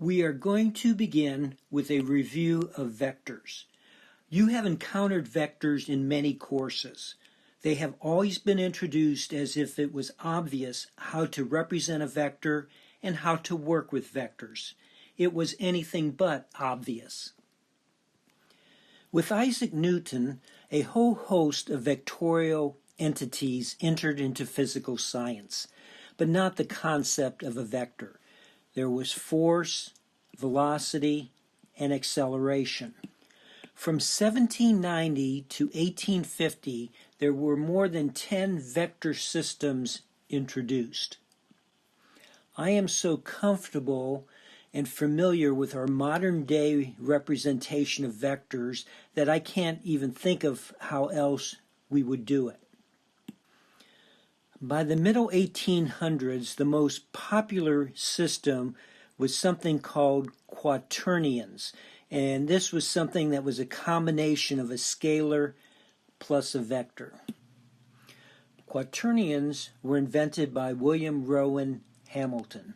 We are going to begin with a review of vectors. You have encountered vectors in many courses. They have always been introduced as if it was obvious how to represent a vector and how to work with vectors. It was anything but obvious. With Isaac Newton, a whole host of vectorial entities entered into physical science, but not the concept of a vector. There was force, velocity, and acceleration. From 1790 to 1850, there were more than 10 vector systems introduced. I am so comfortable and familiar with our modern-day representation of vectors that I can't even think of how else we would do it. By the middle 1800s, the most popular system was something called quaternions, and this was something that was a combination of a scalar plus a vector. Quaternions were invented by William Rowan Hamilton.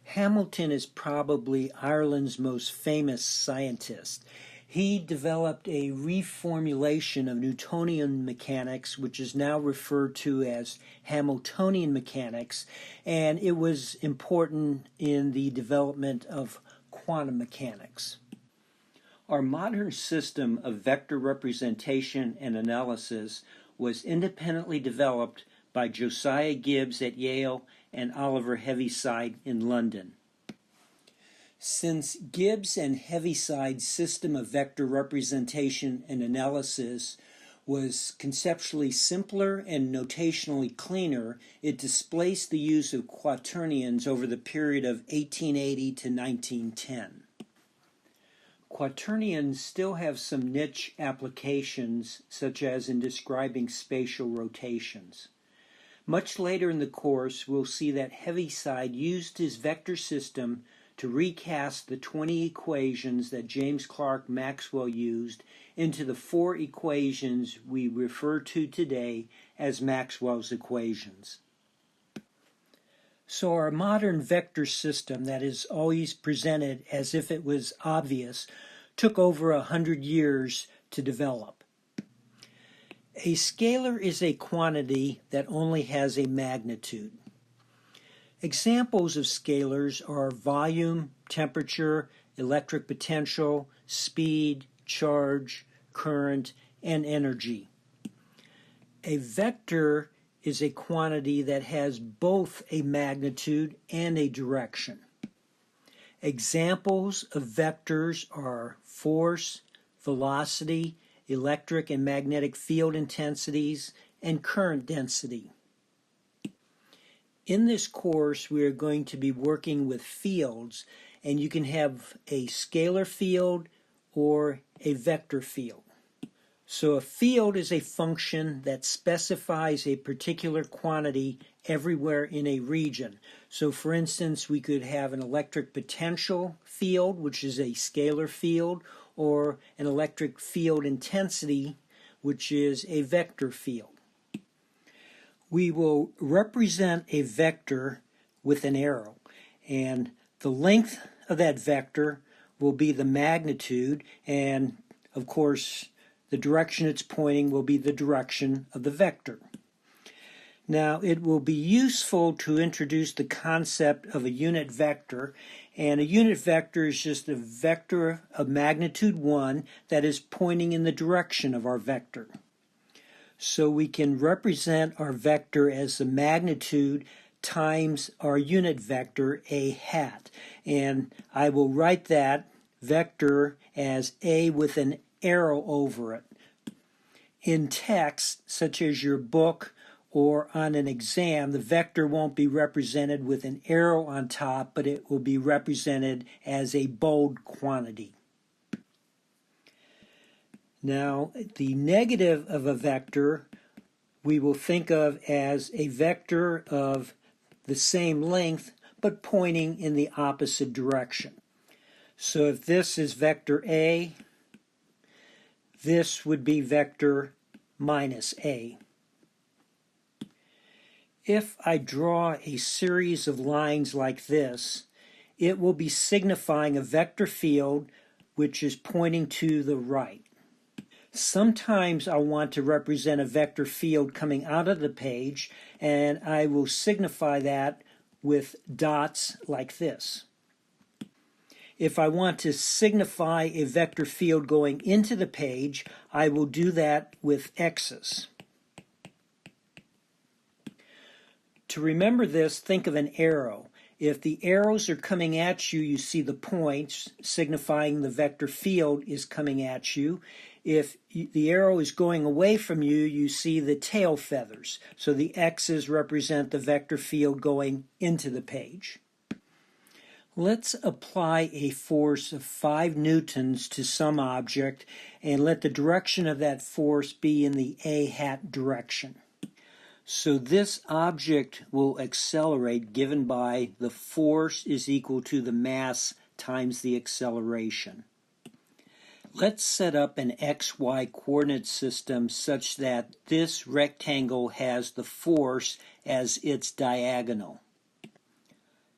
Hamilton is probably Ireland's most famous scientist. He developed a reformulation of Newtonian mechanics, which is now referred to as Hamiltonian mechanics, and it was important in the development of quantum mechanics. Our modern system of vector representation and analysis was independently developed by Josiah Gibbs at Yale and Oliver Heaviside in London. Since Gibbs and Heaviside's system of vector representation and analysis was conceptually simpler and notationally cleaner, it displaced the use of quaternions over the period of 1880 to 1910. Quaternions still have some niche applications, such as in describing spatial rotations. Much later in the course, we'll see that Heaviside used his vector system to recast the 20 equations that James Clerk Maxwell used into the 4 equations we refer to today as Maxwell's equations. So our modern vector system that is always presented as if it was obvious took over 100 years to develop. A scalar is a quantity that only has a magnitude. Examples of scalars are volume, temperature, electric potential, speed, charge, current, and energy. A vector is a quantity that has both a magnitude and a direction. Examples of vectors are force, velocity, electric and magnetic field intensities, and current density. In this course, we are going to be working with fields, and you can have a scalar field or a vector field. So a field is a function that specifies a particular quantity everywhere in a region. So for instance, we could have an electric potential field, which is a scalar field, or an electric field intensity, which is a vector field. We will represent a vector with an arrow, and the length of that vector will be the magnitude, and of course the direction it's pointing will be the direction of the vector. Now it will be useful to introduce the concept of a unit vector, and a unit vector is just a vector of magnitude 1 that is pointing in the direction of our vector. So we can represent our vector as the magnitude times our unit vector, a hat. And I will write that vector as a with an arrow over it. In text, such as your book or on an exam, the vector won't be represented with an arrow on top, but it will be represented as a bold quantity. Now, the negative of a vector we will think of as a vector of the same length but pointing in the opposite direction. So if this is vector A, this would be vector minus A. If I draw a series of lines like this, it will be signifying a vector field which is pointing to the right. Sometimes I'll want to represent a vector field coming out of the page, and I will signify that with dots like this. If I want to signify a vector field going into the page, I will do that with X's. To remember this, think of an arrow. If the arrows are coming at you, you see the points signifying the vector field is coming at you. If the arrow is going away from you, you see the tail feathers. So the X's represent the vector field going into the page. Let's apply a force of 5 newtons to some object and let the direction of that force be in the A hat direction. So this object will accelerate given by the force is equal to the mass times the acceleration. Let's set up an XY coordinate system such that this rectangle has the force as its diagonal.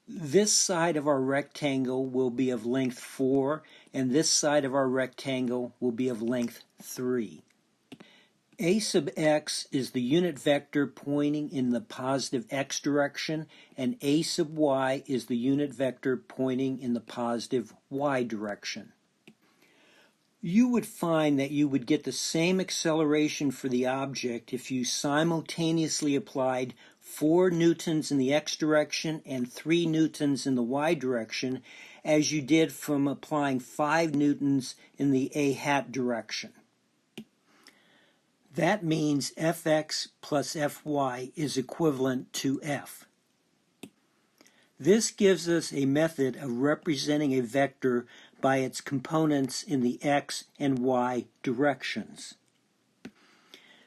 This side of our rectangle will be of length 4, and this side of our rectangle will be of length 3. A sub x is the unit vector pointing in the positive x direction, and A sub y is the unit vector pointing in the positive y direction. You would find that you would get the same acceleration for the object if you simultaneously applied 4 newtons in the x direction and 3 newtons in the y direction as you did from applying 5 newtons in the A hat direction. That means Fx plus Fy is equivalent to F. This gives us a method of representing a vector by its components in the x and y directions.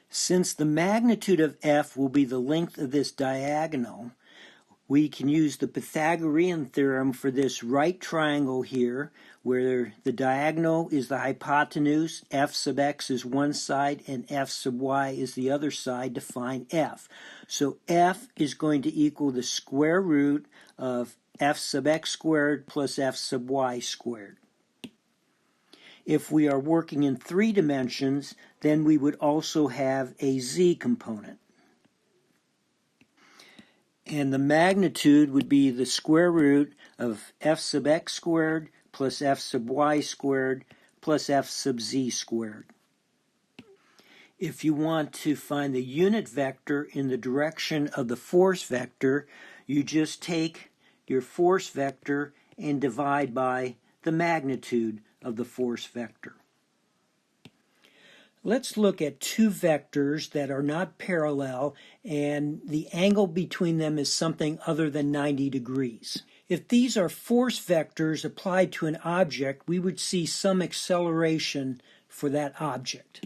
Since the magnitude of F will be the length of this diagonal, we can use the Pythagorean theorem for this right triangle here, where the diagonal is the hypotenuse, F sub x is one side, and F sub y is the other side to find F. So F is going to equal the square root of F sub x squared plus F sub y squared. If we are working in 3 dimensions, then we would also have a z component. And the magnitude would be the square root of F sub x squared plus F sub y squared plus F sub z squared. If you want to find the unit vector in the direction of the force vector, you just take your force vector and divide by the magnitude of the force vector. Let's look at 2 vectors that are not parallel and the angle between them is something other than 90 degrees. If these are force vectors applied to an object, we would see some acceleration for that object.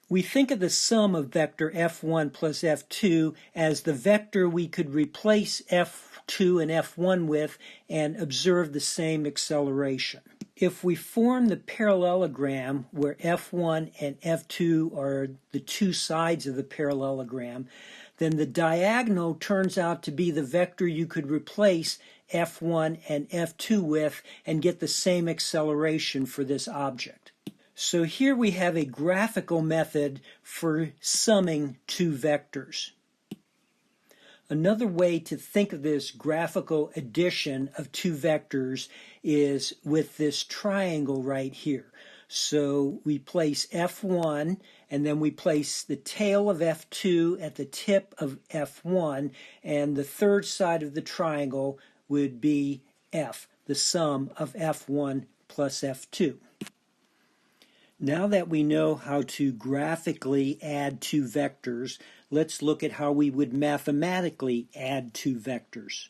We think of the sum of vector F1 plus F2 as the vector we could replace F2 and F1 with and observe the same acceleration. If we form the parallelogram where F1 and F2 are the 2 sides of the parallelogram, then the diagonal turns out to be the vector you could replace F1 and F2 with and get the same acceleration for this object. So here we have a graphical method for summing 2 vectors. Another way to think of this graphical addition of 2 vectors is with this triangle right here. So we place F1 and then we place the tail of F2 at the tip of F1, and the third side of the triangle would be F, the sum of F1 plus F2. Now that we know how to graphically add 2 vectors, let's look at how we would mathematically add 2 vectors.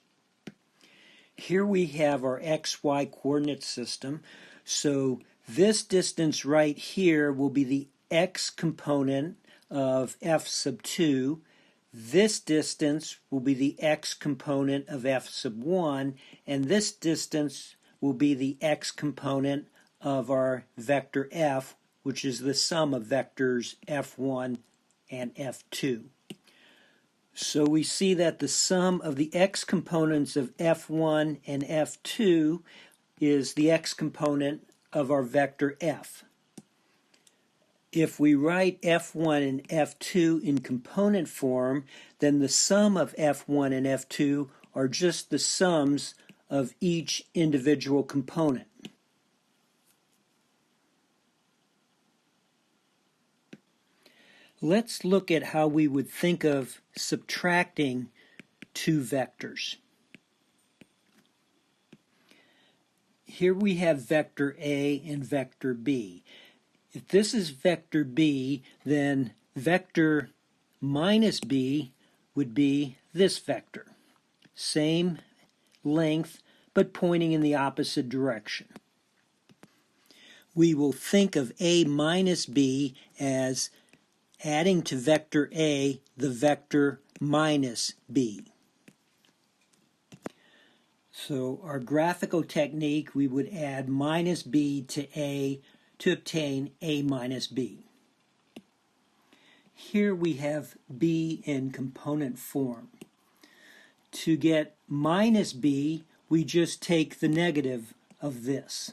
Here we have our XY coordinate system. So this distance right here will be the x component of F sub 2. This distance will be the x component of F sub 1. And this distance will be the x component of our vector F, which is the sum of vectors F1 and F2. So we see that the sum of the x components of f1 and f2 is the x component of our vector f. If we write f1 and f2 in component form, then the sum of f1 and f2 are just the sums of each individual component. Let's look at how we would think of subtracting two vectors. Here we have vector A and vector B. If this is vector B, then vector minus B would be this vector. Same length, but pointing in the opposite direction. We will think of A minus B as adding to vector A the vector minus B. So our graphical technique, we would add minus B to A to obtain A minus B. Here we have B in component form. To get minus B, we just take the negative of this.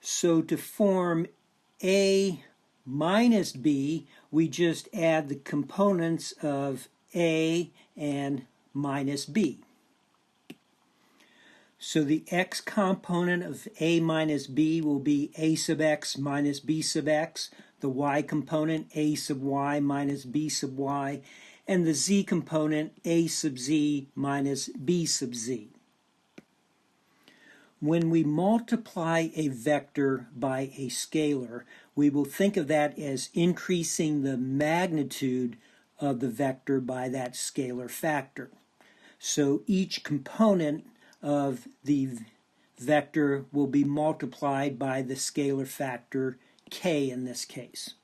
So to form A minus B, we just add the components of A and minus B. So the x component of A minus B will be A sub x minus B sub x, the y component A sub y minus B sub y, and the z component A sub z minus B sub z. When we multiply a vector by a scalar, we will think of that as increasing the magnitude of the vector by that scalar factor. So each component of the vector will be multiplied by the scalar factor k in this case.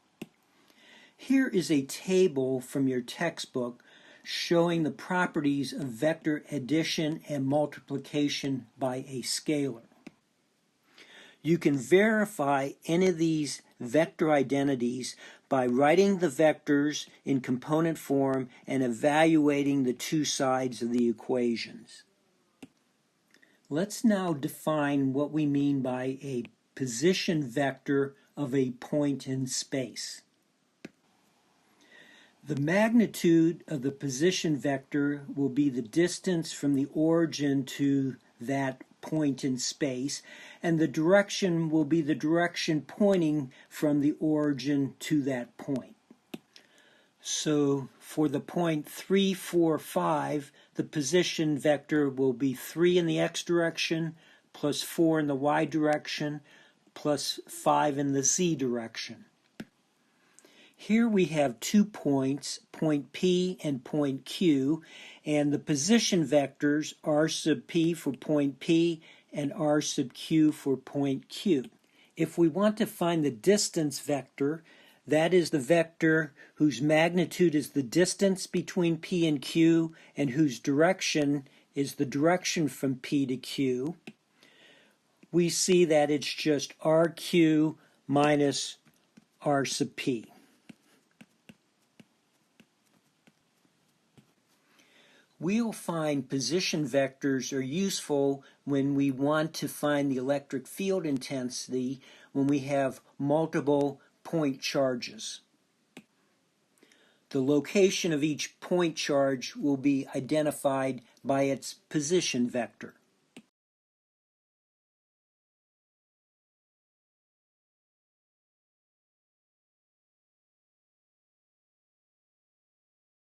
Here is a table from your textbook showing the properties of vector addition and multiplication by a scalar. You can verify any of these vector identities by writing the vectors in component form and evaluating the two sides of the equations. Let's now define what we mean by a position vector of a point in space. The magnitude of the position vector will be the distance from the origin to that point in space, and the direction will be the direction pointing from the origin to that point. So for the point 3, 4, 5, the position vector will be 3 in the x direction, plus 4 in the y direction, plus 5 in the z direction. Here we have 2 points, point P and point Q, and the position vectors r sub P for point P and r sub Q for point Q. If we want to find the distance vector, that is the vector whose magnitude is the distance between P and Q and whose direction is the direction from P to Q. We see that it's just RQ minus R sub P. We'll find position vectors are useful when we want to find the electric field intensity when we have multiple point charges. The location of each point charge will be identified by its position vector.